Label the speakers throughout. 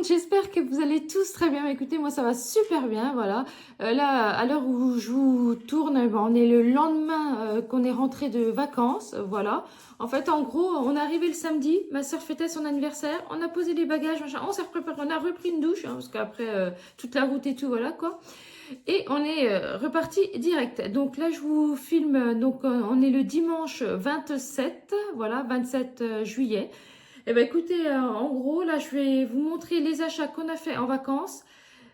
Speaker 1: monde, j'espère que vous allez tous très bien. Écoutez, moi ça va super bien, voilà. Là, à l'heure où je vous tourne, ben, on est le lendemain qu'on est rentré de vacances, voilà. En fait, en gros, on est arrivé le samedi, ma soeur fêtait son anniversaire, on a posé les bagages, machin, on s'est préparé, on a repris une douche, hein, parce qu'après toute la route et tout, voilà quoi. Et on est reparti direct. Donc là, je vous filme, donc on est le dimanche 27, voilà, 27 juillet. Eh ben écoutez, en gros, là, je vais vous montrer les achats qu'on a fait en vacances.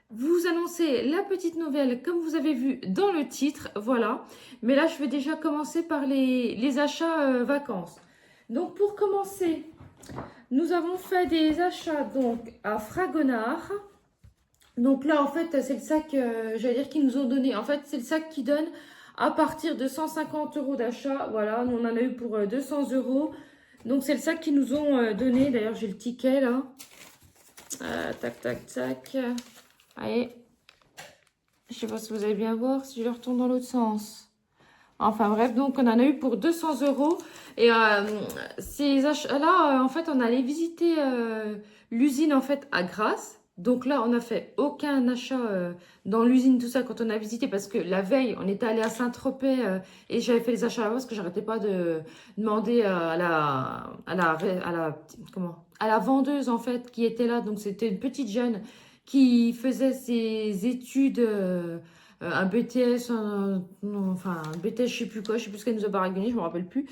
Speaker 1: Vous annoncer la petite nouvelle, comme vous avez vu dans le titre, voilà. Mais là, je vais déjà commencer par les achats vacances. Donc, pour commencer, nous avons fait des achats donc à Fragonard. Donc là, en fait, c'est le sac, j'allais dire, qu'ils nous ont donné. En fait, c'est le sac qui donne à partir de 150 euros d'achat. Voilà, nous, on en a eu pour 200 euros. Donc, c'est le sac qu'ils nous ont donné. D'ailleurs, j'ai le ticket, là. Tac, tac, tac. Allez. Je sais pas si vous allez bien voir, si je le retourne dans l'autre sens. Enfin, bref, donc, on en a eu pour 200 euros. Et ces achats-là, en fait, on allait visiter l'usine, en fait, à Grasse. Donc là, on n'a fait aucun achat dans l'usine, tout ça, quand on a visité, parce que la veille, on était allé à Saint-Tropez et j'avais fait les achats là-bas parce que j'arrêtais pas de demander à la vendeuse, en fait, qui était là. Donc, c'était une petite jeune qui faisait ses études, un BTS, non, enfin, un BTS, je sais plus quoi, je sais plus ce qu'elle nous a baragouiné, je me rappelle plus.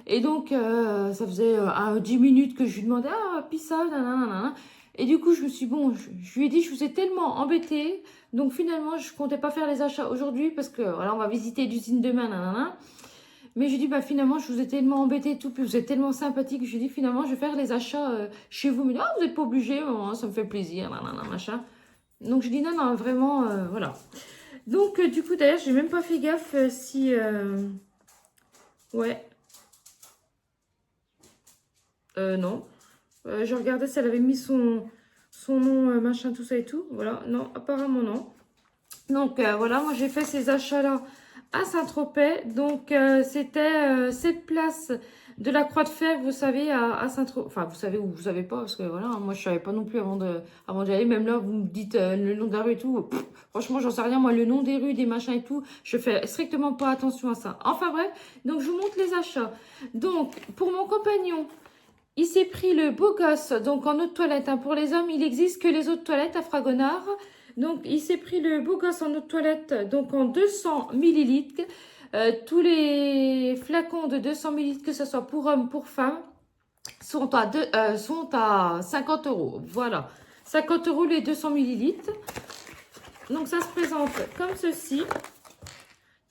Speaker 1: Et donc, ça faisait 10 minutes que je lui demandais, ah, puis ça, nanana. Et du coup, je me suis bon, je lui ai dit, je vous ai tellement embêté. Donc finalement, je comptais pas faire les achats aujourd'hui parce que voilà, on va visiter l'usine demain, nanana. Mais je dis, bah finalement, je vous ai tellement embêté et tout, puis vous êtes tellement sympathique. Je dis, finalement, je vais faire les achats chez vous. Mais là, vous n'êtes pas obligé, ça me fait plaisir, nanana, machin. Donc je dis, non, non, vraiment, voilà. Donc du coup, d'ailleurs, j'ai même pas fait gaffe si... Ouais. Non. Je regardais si elle avait mis son nom, machin, tout ça et tout. Voilà, non, apparemment non. Donc voilà, moi j'ai fait ces achats-là à Saint-Tropez. Donc c'était cette place de la Croix de Fer, vous savez, à Saint-Tropez. Enfin, vous savez ou vous savez pas, parce que voilà, moi je savais pas non plus avant d'y aller. Même là, vous me dites le nom de la rue et tout. Pff, franchement, j'en sais rien. Moi, le nom des rues, des machins et tout, je fais strictement pas attention à ça. Enfin bref, donc je vous montre les achats. Donc, pour mon compagnon, il s'est pris le beau gosse, donc en eau de toilette. Hein. Pour les hommes, il n'existe que les eaux de toilette à Fragonard. Donc, il s'est pris le beau gosse en eau de toilette, donc en 200 millilitres. Tous les flacons de 200 millilitres, que ce soit pour hommes, pour femmes, sont à 50 euros. Voilà, 50 euros les 200 millilitres. Donc, ça se présente comme ceci.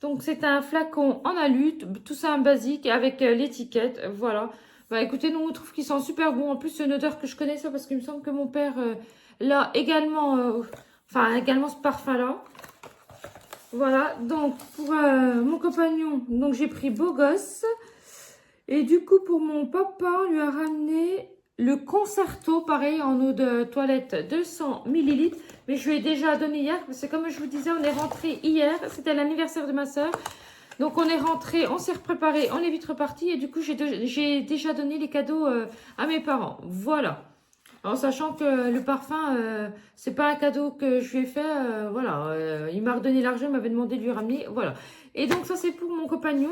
Speaker 1: Donc, c'est un flacon en alu, tout ça en basique avec l'étiquette. Voilà. Bah écoutez, nous on trouve qu'ils sont super bons. En plus, c'est une odeur que je connais ça parce qu'il me semble que mon père l'a également, également ce parfum-là. Voilà, donc pour mon compagnon, donc j'ai pris Beau Gosse. Et du coup, pour mon papa, on lui a ramené le Concerto, pareil, en eau de toilette, 200 millilitres. Mais je lui ai déjà donné hier, parce que comme je vous disais, on est rentré hier. C'était l'anniversaire de ma soeur. Donc on est rentré, on s'est préparé, on est vite reparti et du coup j'ai déjà donné les cadeaux à mes parents. Voilà. En sachant que le parfum, c'est pas un cadeau que je lui ai fait. Voilà. Il m'a redonné l'argent, il m'avait demandé de lui ramener. Voilà. Et donc ça c'est pour mon compagnon.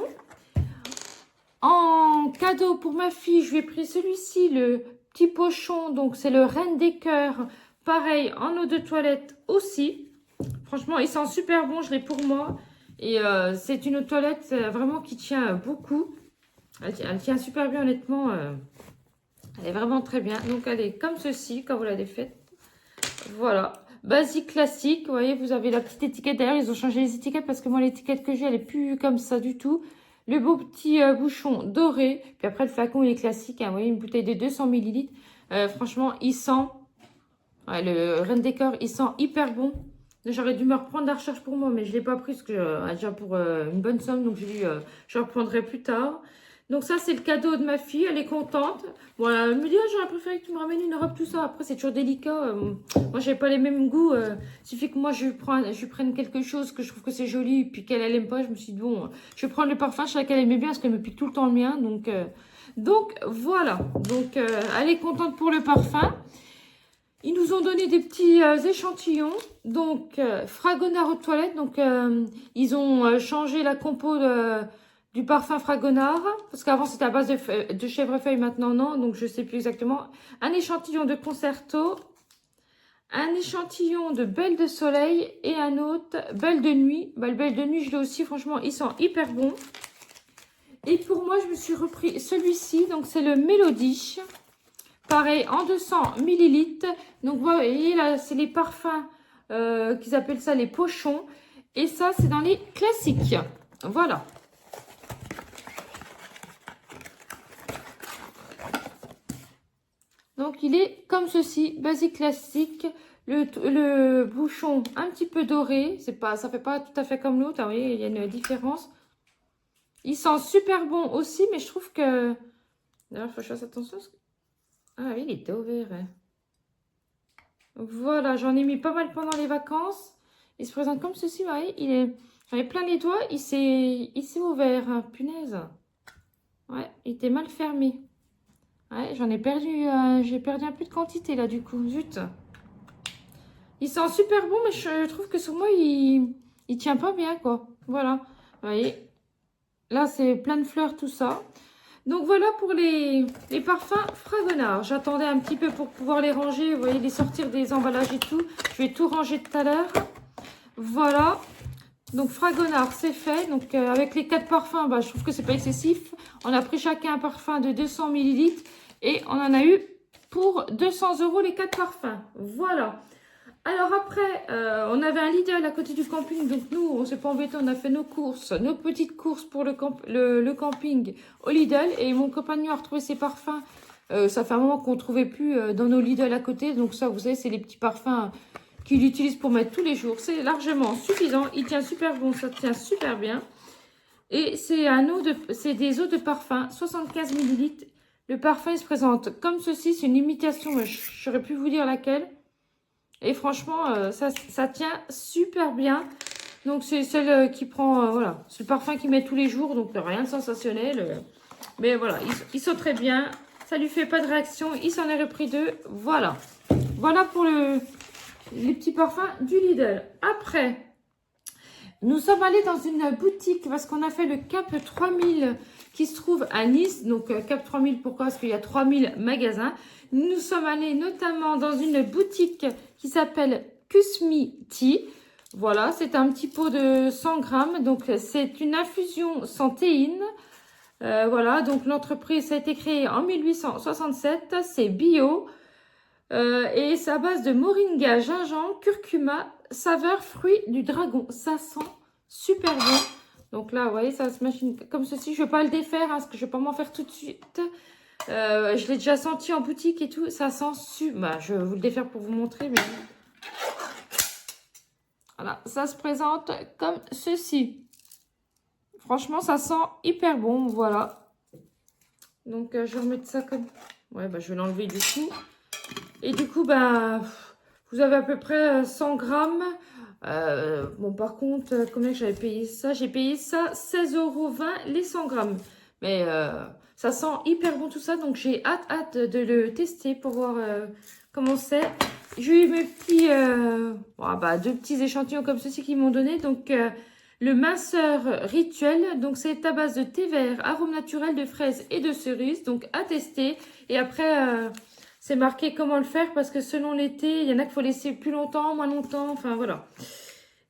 Speaker 1: En cadeau pour ma fille, je lui ai pris celui-ci, le petit pochon. Donc c'est le Reine des Cœurs. Pareil, en eau de toilette aussi. Franchement, il sent super bon, je l'ai pour moi. Et c'est une toilette vraiment qui tient beaucoup. Elle tient super bien, honnêtement. Elle est vraiment très bien. Donc, elle est comme ceci, quand vous l'avez faite. Voilà. Basique, classique. Vous voyez, vous avez la petite étiquette. D'ailleurs, ils ont changé les étiquettes parce que moi, l'étiquette que j'ai, elle est plus comme ça du tout. Le beau petit bouchon doré. Puis après, le flacon, il est classique. Hein. Vous voyez, une bouteille de 200 millilitres. Franchement, il sent... Ouais, le Reine des Cœurs, il sent hyper bon. J'aurais dû me reprendre la recharge pour moi, mais je ne l'ai pas pris parce que déjà pour une bonne somme, donc j'ai dit je reprendrai plus tard. Donc ça, c'est le cadeau de ma fille, elle est contente. Voilà, elle me dit, ah, j'aurais préféré que tu me ramènes une robe, tout ça. Après, c'est toujours délicat. Moi, j'ai pas les mêmes goûts. Suffit que moi, je prenne quelque chose que je trouve que c'est joli, puis qu'elle aime pas. Je me suis dit, bon, je vais prendre le parfum, je sais qu'elle aimait bien, parce qu'elle me pique tout le temps le mien. Donc voilà. Donc, elle est contente pour le parfum. Ils nous ont donné des petits échantillons. Donc, Fragonard aux toilettes. Donc, ils ont changé la compo du parfum Fragonard. Parce qu'avant, c'était à base de chèvrefeuille. Maintenant, non. Donc, je ne sais plus exactement. Un échantillon de Concerto. Un échantillon de Belle de Soleil. Et un autre, Belle de Nuit. Bah, le Belle de Nuit, je l'ai aussi. Franchement, ils sont hyper bons. Et pour moi, je me suis repris celui-ci. Donc, c'est le Mélodie. Pareil, en 200 millilitres. Donc, vous voyez, là, c'est les parfums qu'ils appellent ça les pochons. Et ça, c'est dans les classiques. Voilà. Donc, il est comme ceci, basique classique. Le bouchon un petit peu doré. Ça fait pas tout à fait comme l'autre. Vous voyez, il y a une différence. Il sent super bon aussi, mais je trouve que... D'ailleurs, il faut que je fasse attention. Ah oui, il était ouvert. Hein. Voilà, j'en ai mis pas mal pendant les vacances. Il se présente comme ceci, vous voyez. J'en ai plein les doigts, il s'est ouvert. Hein. Punaise. Ouais, il était mal fermé. Ouais, j'en ai perdu, j'ai perdu un peu de quantité là du coup. Zut. Il sent super bon, mais je trouve que sur moi, il tient pas bien, quoi. Voilà. Vous voyez. Là, c'est plein de fleurs, tout ça. Donc voilà pour les parfums Fragonard. J'attendais un petit peu pour pouvoir les ranger. Vous voyez, les sortir des emballages et tout. Je vais tout ranger tout à l'heure. Voilà. Donc Fragonard, c'est fait. Donc avec les 4 parfums, bah, je trouve que c'est pas excessif. On a pris chacun un parfum de 200 millilitres. Et on en a eu pour 200 € les 4 parfums. Voilà. Alors après, on avait un Lidl à côté du camping, donc nous, on s'est pas embêté, on a fait nos courses, nos petites courses pour le camping au Lidl. Et mon compagnon a retrouvé ses parfums. Ça fait un moment qu'on ne trouvait plus dans nos Lidl à côté. Donc ça, vous savez, c'est les petits parfums qu'il utilise pour mettre tous les jours. C'est largement suffisant. Il tient super bon, ça tient super bien. Et c'est des eaux de parfum, 75 millilitres. Le parfum, il se présente comme ceci. C'est une imitation, mais je saurais plus vous dire laquelle. Et franchement, ça tient super bien. Donc, c'est celle qui prend, voilà, c'est le parfum qu'il met tous les jours. Donc, rien de sensationnel. Mais voilà, il sent très bien. Ça lui fait pas de réaction. Il s'en est repris 2. Voilà. Voilà pour les petits parfums du Lidl. Après, nous sommes allés dans une boutique parce qu'on a fait le Cap 3000 qui se trouve à Nice. Donc, Cap 3000, pourquoi? Parce qu'il y a 3000 magasins. Nous sommes allés notamment dans une boutique qui s'appelle Kusmi Tea. Voilà, c'est un petit pot de 100 grammes. Donc, c'est une infusion sans théine. Voilà, donc l'entreprise a été créée en 1867. C'est bio. Et c'est à base de moringa, gingembre, curcuma, saveur fruit du dragon. Ça sent super bon. Donc là, vous voyez, ça se machine comme ceci. Je ne vais pas le défaire, hein, parce que je ne vais pas m'en faire tout de suite. Je l'ai déjà senti en boutique et tout. Ça sent super. Bah, je vais vous le défaire pour vous montrer. Mais... Voilà, ça se présente comme ceci. Franchement, ça sent hyper bon. Voilà. Donc, je vais remettre ça comme... Ouais, bah, je vais l'enlever du coup. Et du coup, bah, vous avez à peu près 100 grammes. Bon, par contre, combien j'avais payé ça? J'ai payé ça 16,20 € les 100 grammes. Mais ça sent hyper bon tout ça. Donc, j'ai hâte de le tester pour voir comment c'est. J'ai eu mes petits, deux petits échantillons comme ceci qu'ils m'ont donné. Donc, le minceur rituel. Donc, c'est à base de thé vert, arôme naturel de fraises et de cerises. Donc, à tester. Et après... c'est marqué comment le faire parce que selon l'été, il y en a qu'il faut laisser plus longtemps, moins longtemps, enfin voilà.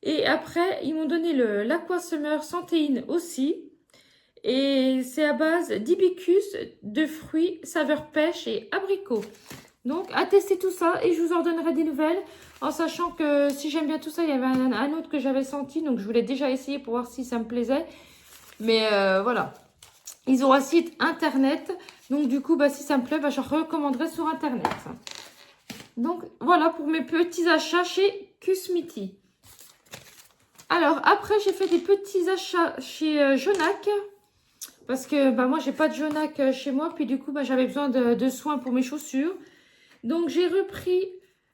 Speaker 1: Et après, ils m'ont donné l'Aqua Summer sans théine aussi. Et c'est à base d'hibiscus, de fruits, saveur pêche et abricot. Donc, à tester tout ça et je vous en donnerai des nouvelles. En sachant que si j'aime bien tout ça, il y avait un autre que j'avais senti. Donc, je voulais déjà essayer pour voir si ça me plaisait. Mais voilà. Ils ont un site internet. Donc, du coup, bah, si ça me plaît, bah, je recommanderais sur internet. Donc, voilà pour mes petits achats chez Kusmi Tea. Alors, après, j'ai fait des petits achats chez Jonac. Parce que bah, moi, j'ai pas de Jonac chez moi. Puis, du coup, bah, j'avais besoin de soins pour mes chaussures. Donc, j'ai repris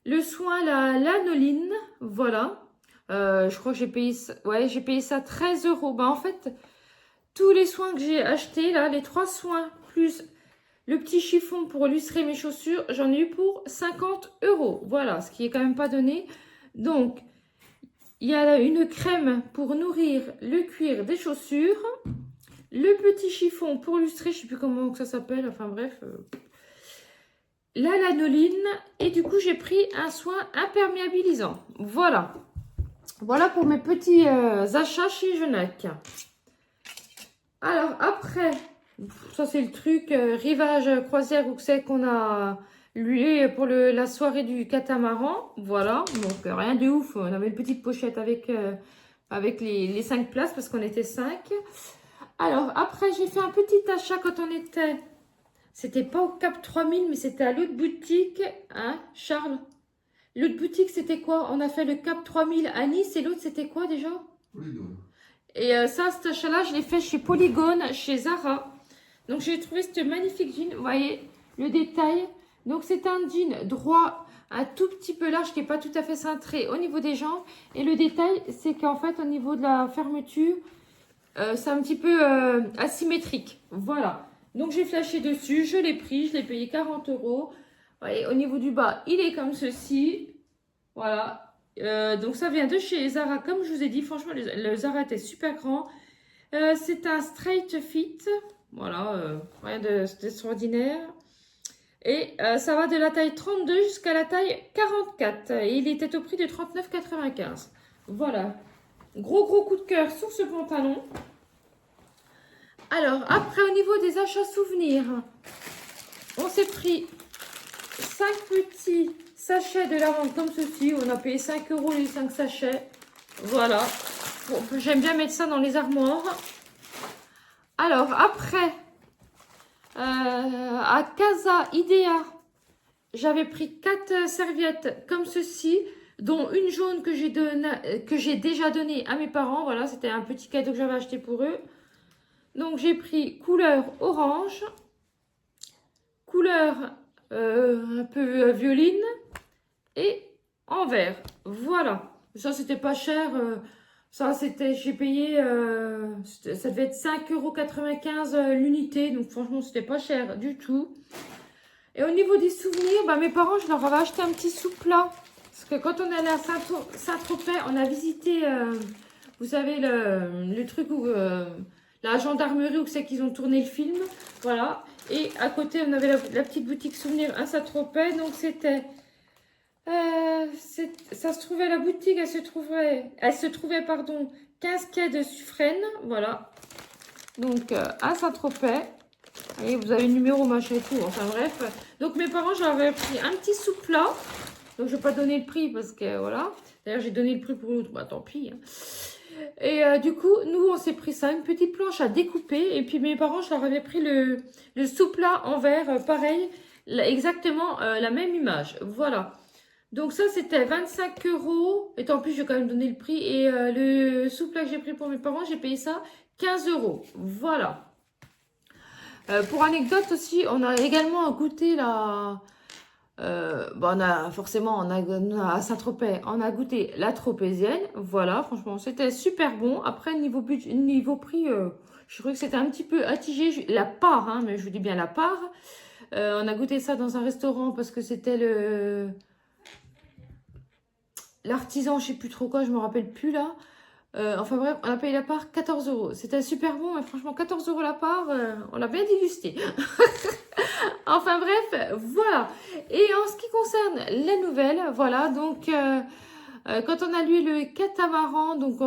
Speaker 1: le soin, la lanoline. Voilà. Je crois que j'ai payé ça, ouais, j'ai payé ça 13 €. Bah, en fait... tous les soins que j'ai achetés, là, les 3 soins, plus Le petit chiffon pour illustrer mes chaussures, j'en ai eu pour 50 €. Voilà, ce qui est quand même pas donné. Donc, il y a une crème pour nourrir le cuir des chaussures. Le petit chiffon pour illustrer, je ne sais plus comment ça s'appelle. Enfin bref, la lanoline. Et du coup, j'ai pris un soin imperméabilisant. Voilà. Voilà pour mes petits achats chez Genac. Alors après, ça c'est le truc rivage croisière où c'est qu'on a loué pour la soirée du catamaran. Voilà, donc rien de ouf. On avait une petite pochette avec, avec les 5 places parce qu'on était 5. Alors après, j'ai fait un petit achat quand on était... C'était pas au Cap 3000, mais c'était à l'autre boutique. Hein, Charles? L'autre boutique, c'était quoi? On a fait le Cap 3000 à Nice et l'autre, c'était quoi déjà?
Speaker 2: Polygone.
Speaker 1: Et ça, cet achat-là, je l'ai fait chez Polygone, chez Zara. Donc, j'ai trouvé ce magnifique jean. Vous voyez le détail. Donc, c'est un jean droit, un tout petit peu large, qui n'est pas tout à fait cintré au niveau des jambes. Et le détail, c'est qu'en fait, au niveau de la fermeture, c'est un petit peu asymétrique. Voilà. Donc, j'ai flashé dessus. Je l'ai pris. Je l'ai payé 40 €. Vous voyez, au niveau du bas, il est comme ceci. Voilà. Donc ça vient de chez Zara, comme je vous ai dit. Franchement, le Zara était super grand. C'est un straight fit. Voilà, rien d'extraordinaire. Et ça va de la taille 32 jusqu'à la taille 44. Et il était au prix de 39,95 €. Voilà. Gros coup de cœur sur ce pantalon. Alors, après, au niveau des achats souvenirs, on s'est pris 5 petits sachets de lavande comme ceci. On a payé 5 € les 5 sachets. Voilà. Bon, j'aime bien mettre ça dans les armoires. Alors, après, à Casa Idea, j'avais pris 4 serviettes comme ceci, dont une jaune que j'ai déjà donnée à mes parents. Voilà, c'était un petit cadeau que j'avais acheté pour eux. Donc, j'ai pris couleur orange, couleur un peu violine et en vert. Voilà. Ça, c'était pas cher. Ça, c'était, j'ai payé, ça devait être 5,95 € l'unité. Donc, franchement, c'était pas cher du tout. Et au niveau des souvenirs, bah, mes parents, je leur avais acheté un petit sous-plat. Parce que quand on allait à Saint-Tropez, on a visité, vous savez, le truc où... la gendarmerie où c'est qu'ils ont tourné le film. Voilà. Et à côté, on avait la petite boutique souvenir à Saint-Tropez. Donc, c'était... ça se trouvait, la boutique, elle se trouvait, pardon, 15 quai de Suffren. Voilà. Donc, à Saint-Tropez. Et vous avez le numéro, machin et tout. Enfin, bref. Donc, mes parents, j'avais pris un petit sous-plat. Donc, je ne vais pas donner le prix parce que, voilà. D'ailleurs, j'ai donné le prix pour l'autre. Bah, tant pis. Hein. Et du coup, nous, on s'est pris ça, une petite planche à découper. Et puis, mes parents, je leur avais pris le sous-plat en verre, pareil, exactement la même image. Voilà. Donc, ça, c'était 25 €. Et tant pis, je vais quand même donner le prix. Et le sous-plat que j'ai pris pour mes parents, j'ai payé ça 15 €. Voilà. Pour anecdote aussi, on a également goûté la... on a forcément, à Saint-Tropez, on a goûté la tropézienne. Voilà, franchement, c'était super bon. Après, niveau prix, je crois que c'était un petit peu attigé. La part, hein, mais je vous dis bien la part. On a goûté ça dans un restaurant parce que c'était l'artisan, je sais plus trop quoi, je me rappelle plus là. Enfin bref, on a payé la part 14 €. C'était super bon, mais franchement, 14 € la part, on l'a bien dégusté. Enfin bref, voilà. Et en ce qui concerne les nouvelles, voilà, donc quand on a lu le catamaran, donc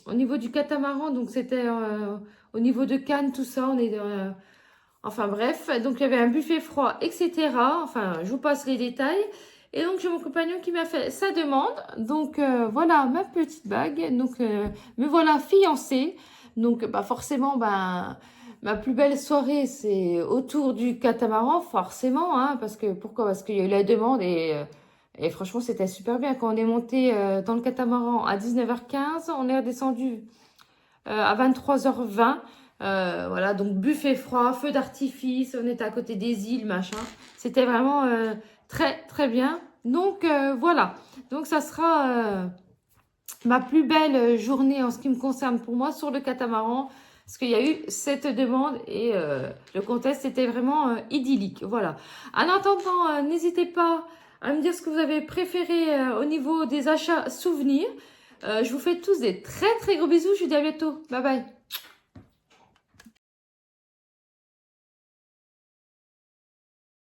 Speaker 1: au niveau du catamaran, donc c'était au niveau de Cannes, tout ça, on est... enfin bref, donc il y avait un buffet froid, etc. Enfin, je vous passe les détails. Et donc, j'ai mon compagnon qui m'a fait sa demande. Donc, voilà ma petite bague. Donc, me voilà fiancée. Donc, bah, forcément, bah, ma plus belle soirée, c'est autour du catamaran, forcément. Hein, pourquoi? Parce qu'il y a eu la demande et franchement, c'était super bien. Quand on est monté dans le catamaran à 19h15, on est redescendu à 23h20. Voilà, donc buffet froid, feu d'artifice, on était à côté des îles, machin. C'était vraiment très bien. Donc voilà, donc ça sera ma plus belle journée en ce qui me concerne pour moi sur le catamaran. Parce qu'il y a eu cette demande et le contest était vraiment idyllique. Voilà. En attendant, n'hésitez pas à me dire ce que vous avez préféré au niveau des achats souvenirs. Je vous fais tous des très très gros bisous. Je vous dis à bientôt. Bye bye.